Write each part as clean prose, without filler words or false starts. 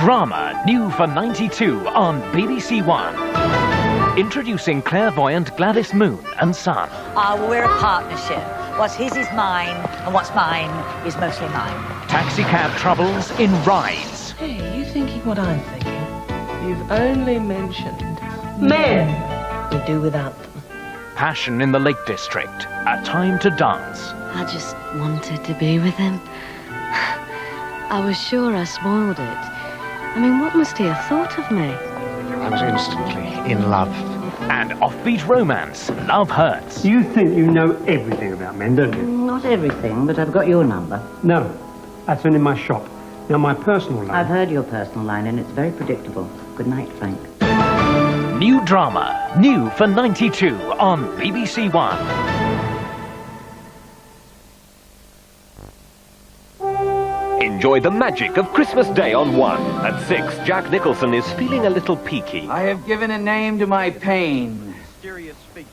Drama, new for 92 on BBC One. Introducing clairvoyant Gladys Moon and Son. We're a partnership. What's his is mine, and what's mine is mostly mine. Taxicab troubles in Rise. Hey, you thinking what I'm thinking? You've only mentioned men. We do without them. Passion in the Lake District. A Time to Dance. I just wanted to be with him. I was sure I spoiled it. I mean, what must he have thought of me? I was instantly in love. And offbeat romance, Love Hurts. You think you know everything about men, don't you? Not everything, but I've got your number. No, that's only my shop. Now, my personal line... I've heard your personal line, and it's very predictable. Good night, Frank. New drama, new for 92 on BBC One. Enjoy the magic of Christmas Day on One. At 6, Jack Nicholson is feeling a little peaky. I have given a name to my pain.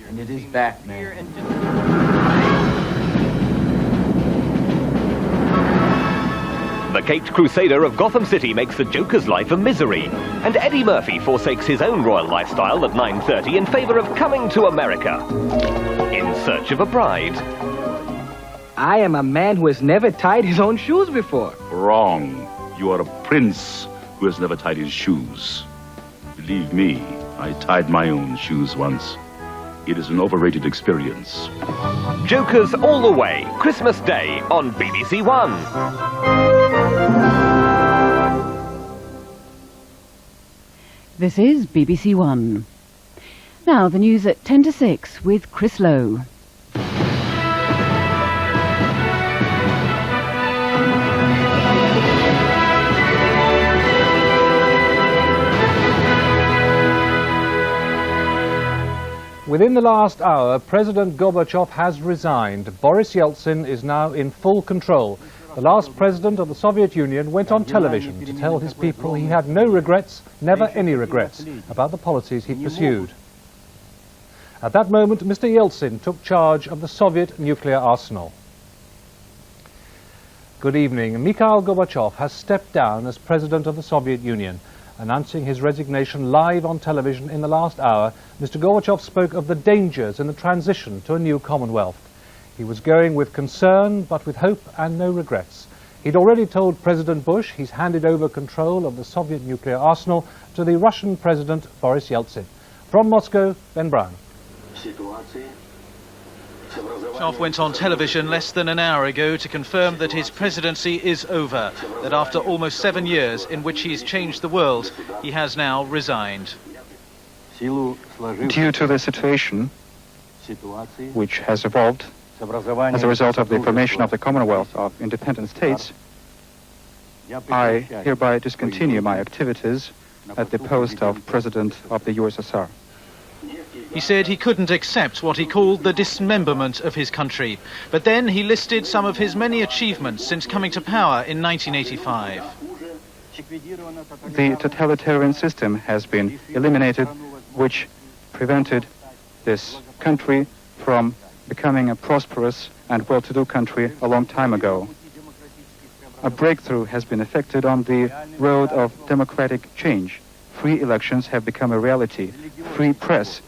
And it is Batman. The caped crusader of Gotham City makes the Joker's life a misery. And Eddie Murphy forsakes his own royal lifestyle at 9:30 in favor of coming to America. In search of a bride. I am a man who has never tied his own shoes before. Wrong. You are a prince who has never tied his shoes. Believe me, I tied my own shoes once. It is an overrated experience. Jokers all the way, Christmas Day on BBC One. This is BBC One. Now the news at 10 to 6 with Chris Lowe. Within the last hour, President Gorbachev has resigned. Boris Yeltsin is now in full control. The last president of the Soviet Union went on television to tell his people he had no regrets, never any regrets, about the policies he pursued. At that moment, Mr. Yeltsin took charge of the Soviet nuclear arsenal. Good evening. Mikhail Gorbachev has stepped down as president of the Soviet Union. Announcing his resignation live on television in the last hour, Mr. Gorbachev spoke of the dangers in the transition to a new Commonwealth. He was going with concern, but with hope and no regrets. He'd already told President Bush he's handed over control of the Soviet nuclear arsenal to the Russian President Boris Yeltsin. From Moscow, Ben Brown. Gorbachev went on television less than an hour ago to confirm that his presidency is over, that after almost 7 years in which he's changed the world, he has now resigned. Due to the situation which has evolved as a result of the formation of the Commonwealth of Independent States, I hereby discontinue my activities at the post of President of the USSR. He said he couldn't accept what he called the dismemberment of his country, but then he listed some of his many achievements since coming to power in 1985. The totalitarian system has been eliminated, which prevented this country from becoming a prosperous and well-to-do country a long time ago. A breakthrough has been effected on the road of democratic change. Free elections have become a reality. Free press,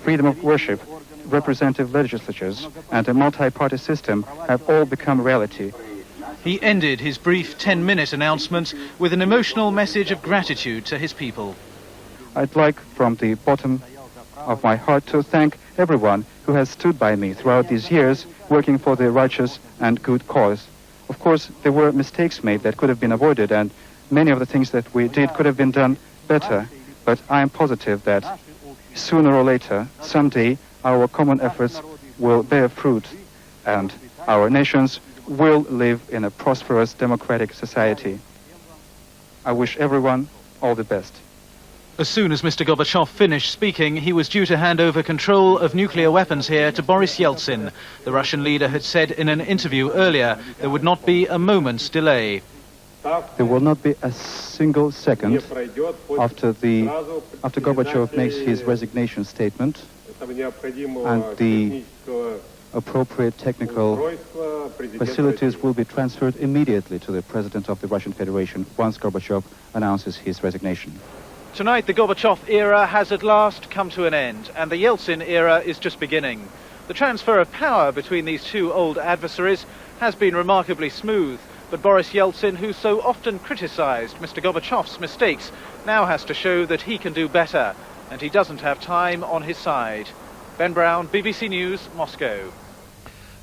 freedom of worship, representative legislatures, and a multi-party system have all become reality. He ended his brief 10-minute announcement with an emotional message of gratitude to his people. I'd like, from the bottom of my heart, to thank everyone who has stood by me throughout these years, working for the righteous and good cause. Of course, there were mistakes made that could have been avoided, and many of the things that we did could have been done better, but I am positive that sooner or later, someday, our common efforts will bear fruit, and our nations will live in a prosperous democratic society. I wish everyone all the best. As soon as Mr. Gorbachev finished speaking, he was due to hand over control of nuclear weapons here to Boris Yeltsin. The Russian leader had said in an interview earlier there would not be a moment's delay. There will not be a single second after Gorbachev makes his resignation statement and the appropriate technical facilities will be transferred immediately to the President of the Russian Federation once Gorbachev announces his resignation. Tonight, the Gorbachev era has at last come to an end, and the Yeltsin era is just beginning. The transfer of power between these two old adversaries has been remarkably smooth, but Boris Yeltsin, who so often criticized Mr. Gorbachev's mistakes, now has to show that he can do better, and he doesn't have time on his side. Ben Brown, BBC News, Moscow.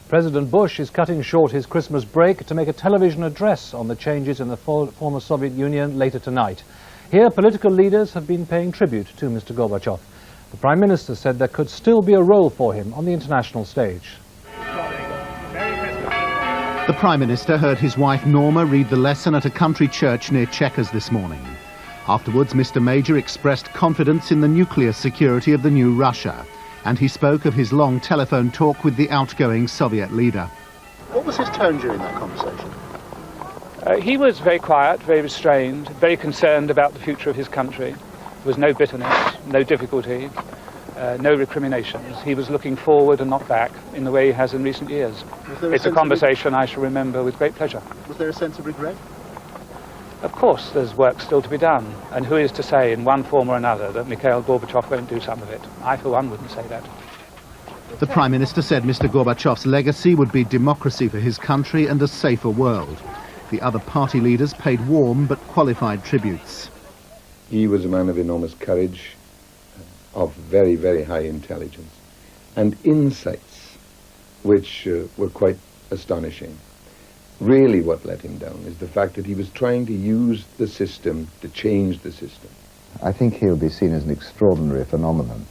President Bush is cutting short his Christmas break to make a television address on the changes in the former Soviet Union later tonight. Here, political leaders have been paying tribute to Mr. Gorbachev. The Prime Minister said there could still be a role for him on the international stage. The Prime Minister heard his wife Norma read the lesson at a country church near Chequers this morning. Afterwards, Mr. Major expressed confidence in the nuclear security of the new Russia, and he spoke of his long telephone talk with the outgoing Soviet leader. What was his tone during that conversation? He was very quiet, very restrained, very concerned about the future of his country. There was no bitterness, no difficulty, no recriminations. He was looking forward and not back in the way he has in recent years. It's a conversation I shall remember with great pleasure. Was there a sense of regret? Of course, there's work still to be done. And who is to say in one form or another that Mikhail Gorbachev won't do some of it? I, for one, wouldn't say that. The Prime Minister said Mr. Gorbachev's legacy would be democracy for his country and a safer world. The other party leaders paid warm but qualified tributes. He was a man of enormous courage, of very, very high intelligence, and insights which were quite astonishing. Really what let him down is the fact that he was trying to use the system to change the system. I think he'll be seen as an extraordinary phenomenon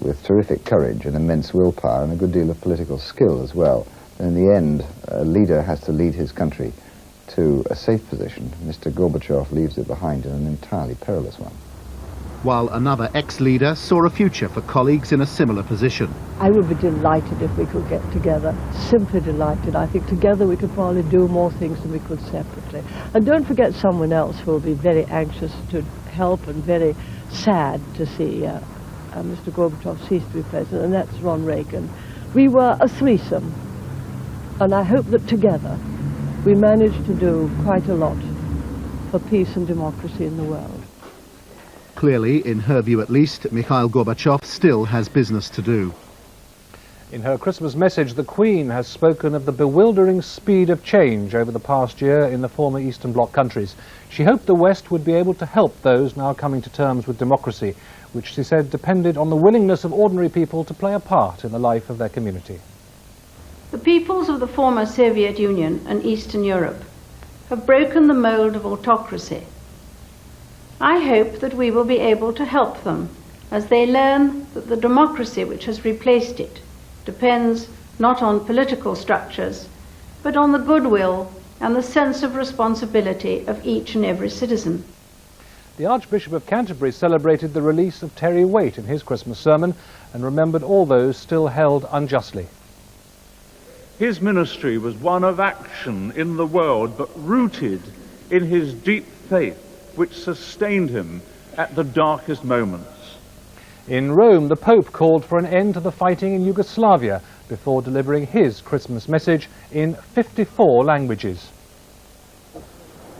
with terrific courage and immense willpower and a good deal of political skill as well. And in the end, a leader has to lead his country to a safe position. Mr. Gorbachev leaves it behind in an entirely perilous one. While another ex-leader saw a future for colleagues in a similar position. I would be delighted if we could get together, simply delighted. I think together we could probably do more things than we could separately. And don't forget someone else who will be very anxious to help and very sad to see Mr. Gorbachev cease to be president, and that's Ron Reagan. We were a threesome, and I hope that together we managed to do quite a lot for peace and democracy in the world. Clearly, in her view at least, Mikhail Gorbachev still has business to do. In her Christmas message, the Queen has spoken of the bewildering speed of change over the past year in the former Eastern Bloc countries. She hoped the West would be able to help those now coming to terms with democracy, which she said depended on the willingness of ordinary people to play a part in the life of their community. The peoples of the former Soviet Union and Eastern Europe have broken the mold of autocracy. I hope that we will be able to help them as they learn that the democracy which has replaced it depends not on political structures, but on the goodwill and the sense of responsibility of each and every citizen. The Archbishop of Canterbury celebrated the release of Terry Waite in his Christmas sermon and remembered all those still held unjustly. His ministry was one of action in the world, but rooted in his deep faith, which sustained him at the darkest moments. In Rome, the Pope called for an end to the fighting in Yugoslavia before delivering his Christmas message in 54 languages.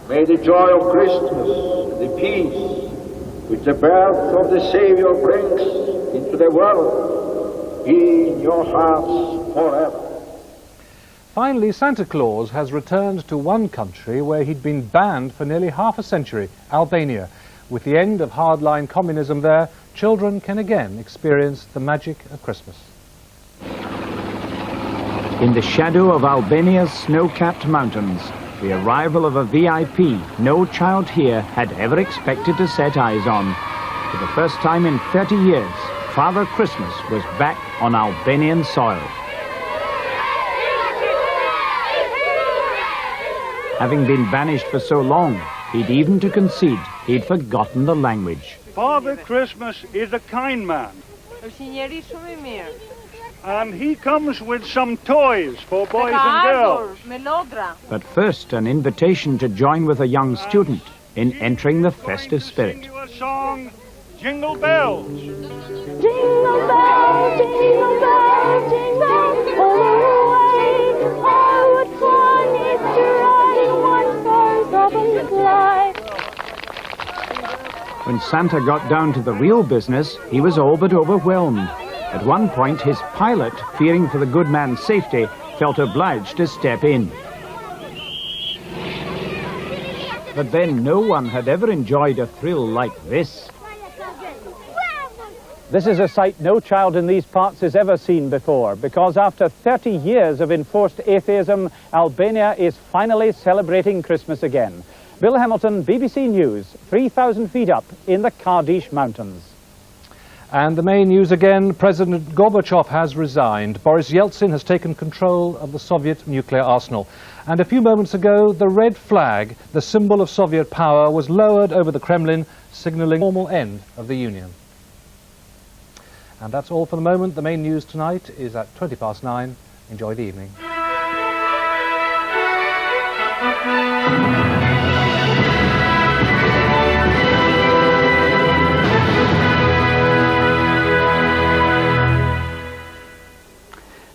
May the joy of Christmas, the peace which the birth of the Savior brings into the world, be in your hearts forever. Finally, Santa Claus has returned to one country where he'd been banned for nearly half a century, Albania. With the end of hardline communism there, children can again experience the magic of Christmas. In the shadow of Albania's snow-capped mountains, the arrival of a VIP no child here had ever expected to set eyes on. For the first time in 30 years, Father Christmas was back on Albanian soil. Having been banished for so long, he'd even to concede he'd forgotten the language. Father Christmas is a kind man. And he comes with some toys for boys and girls. But first, an invitation to join with a young student in entering the festive spirit. Sing you a song, Jingle Bells. Jingle bells, jingle bells, jingle all When Santa got down to the real business, he was all but overwhelmed. At one point, his pilot, fearing for the good man's safety, felt obliged to step in. But then no one had ever enjoyed a thrill like this. This is a sight no child in these parts has ever seen before, because after 30 years of enforced atheism, Albania is finally celebrating Christmas again. Bill Hamilton, BBC News, 3,000 feet up in the Kardish Mountains. And the main news again, President Gorbachev has resigned. Boris Yeltsin has taken control of the Soviet nuclear arsenal. And a few moments ago, the red flag, the symbol of Soviet power, was lowered over the Kremlin, signalling the formal end of the Union. And that's all for the moment. The main news tonight is at 9:20. Enjoy the evening.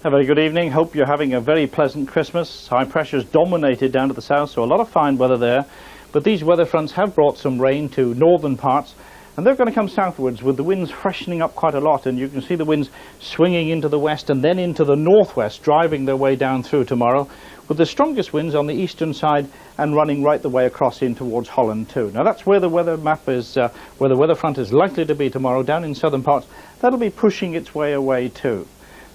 A very good evening. Hope you're having a very pleasant Christmas. High pressure's dominated down to the south, so a lot of fine weather there. But these weather fronts have brought some rain to northern parts, and they're going to come southwards with the winds freshening up quite a lot, and you can see the winds swinging into the west and then into the northwest, driving their way down through tomorrow, with the strongest winds on the eastern side and running right the way across in towards Holland too. Now that's where the weather map is, where the weather front is likely to be tomorrow, down in southern parts. That'll be pushing its way away too.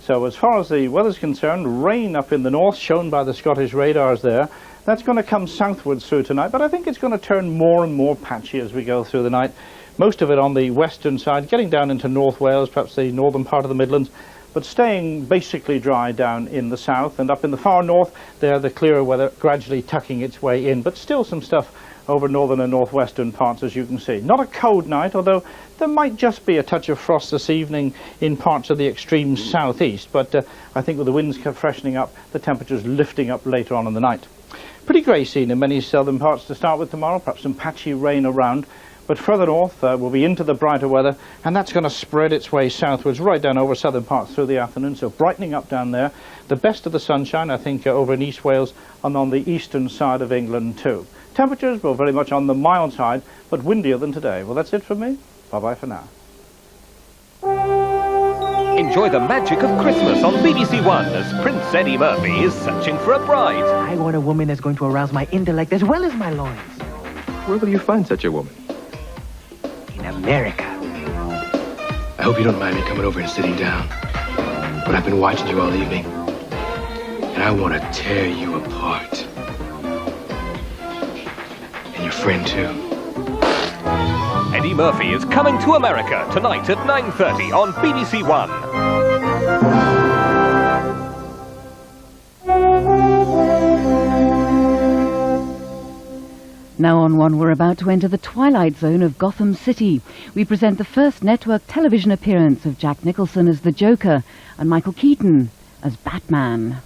So as far as the weather's concerned, rain up in the north, shown by the Scottish radars there. That's going to come southwards through tonight, but I think it's going to turn more and more patchy as we go through the night. Most of it on the western side, getting down into North Wales, perhaps the northern part of the Midlands, but staying basically dry down in the south, and up in the far north there the clearer weather gradually tucking its way in, but still some stuff over northern and northwestern parts, as you can see. Not a cold night, although there might just be a touch of frost this evening in parts of the extreme southeast, but I think with the winds freshening up, the temperatures lifting up later on in the night. Pretty grey scene in many southern parts to start with tomorrow, perhaps some patchy rain around, but further north we'll be into the brighter weather, and that's going to spread its way southwards right down over southern parts through the afternoon, so brightening up down there. The best of the sunshine, I think, over in East Wales and on the eastern side of England too. Temperatures were very much on the mild side, but windier than today. Well, that's it from me. Bye-bye for now. Enjoy the magic of Christmas on BBC One as Prince Eddie Murphy is searching for a bride. I want a woman that's going to arouse my intellect as well as my loins. Where will you find such a woman? In America. I hope you don't mind me coming over and sitting down. But I've been watching you all evening, and I want to tear you apart. And your friend, too. Eddie Murphy is coming to America tonight at 9:30 on BBC One. Now on One, we're about to enter the twilight zone of Gotham City. We present the first network television appearance of Jack Nicholson as the Joker and Michael Keaton as Batman.